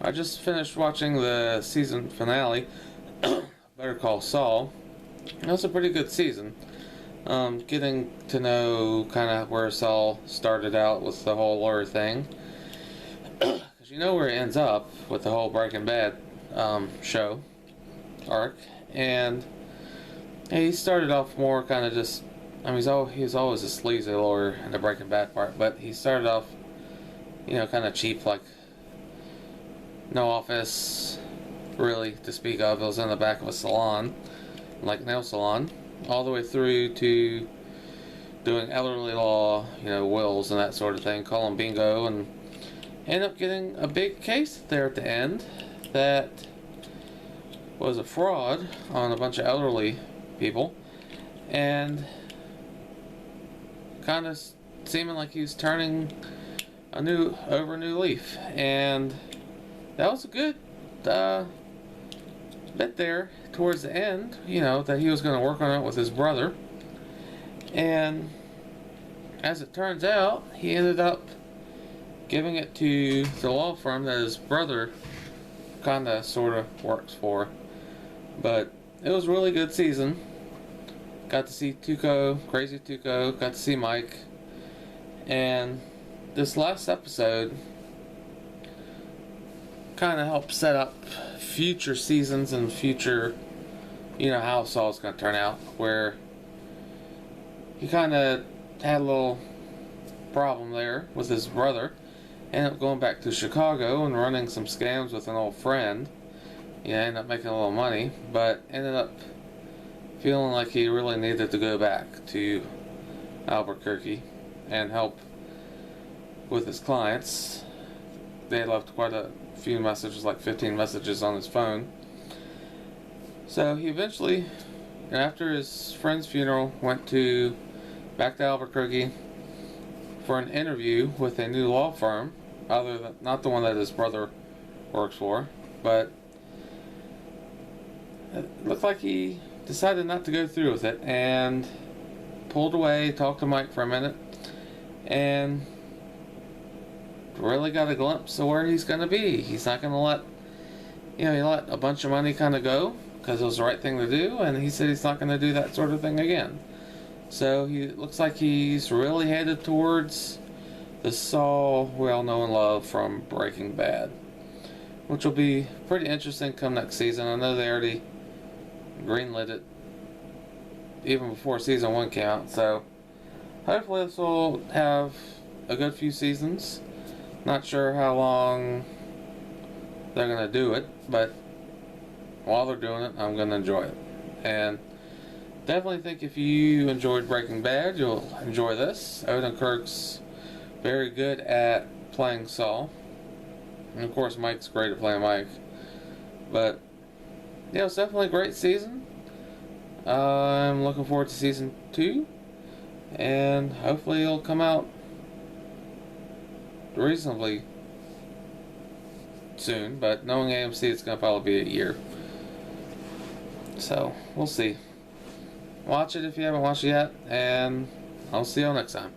I just finished watching the season finale, Better Call Saul. It was a pretty good season. Getting to know kind of where Saul started out with the whole lawyer thing. Because you know where it ends up with the whole Breaking Bad show arc. And he started off more kind of just, I mean, he was always a sleazy lawyer in the Breaking Bad part, but he started off, kind of cheap, like no office really to speak of. It was in the back of a salon, like nail salon, all the way through to doing elderly law, wills and that sort of thing, calling bingo, and ended up getting a big case there at the end that was a fraud on a bunch of elderly people, and kind of seeming like he was turning a new leaf. And that was a good bit there towards the end, that he was going to work on it with his brother. And as it turns out, he ended up giving it to the law firm that his brother kind of sort of works for. But it was a really good season. Got to see Tuco, crazy Tuco, got to see Mike. And this last episode kind of helped set up future seasons and future, how Saul's going to turn out, where he kind of had a little problem there with his brother. Ended up going back to Chicago and running some scams with an old friend. Ended up making a little money, but ended up feeling like he really needed to go back to Albuquerque and help with his clients. They had left quite a few messages, like 15 messages on his phone. So he eventually, after his friend's funeral, went back to Albuquerque for an interview with a new law firm, not the one that his brother works for, but it looked like he decided not to go through with it and pulled away, talked to Mike for a minute, and really got a glimpse of where he's going to be. He's not going to let, he let a bunch of money kind of go because it was the right thing to do, and he said he's not going to do that sort of thing again. So he looks like he's really headed towards the Saul we all know and love from Breaking Bad, which will be pretty interesting come next season. I know they already greenlit it even before season 1 came out, so hopefully this will have a good few seasons. Not sure how long they're going to do it, but while they're doing it, I'm going to enjoy it. And definitely think if you enjoyed Breaking Bad, you'll enjoy this. Odenkirk's very good at playing Saul. And of course, Mike's great at playing Mike. But, it's definitely a great season. I'm looking forward to season 2. And hopefully it'll come out reasonably soon. But knowing AMC, it's going to probably be a year. So, we'll see. Watch it if you haven't watched it yet, and I'll see you all next time.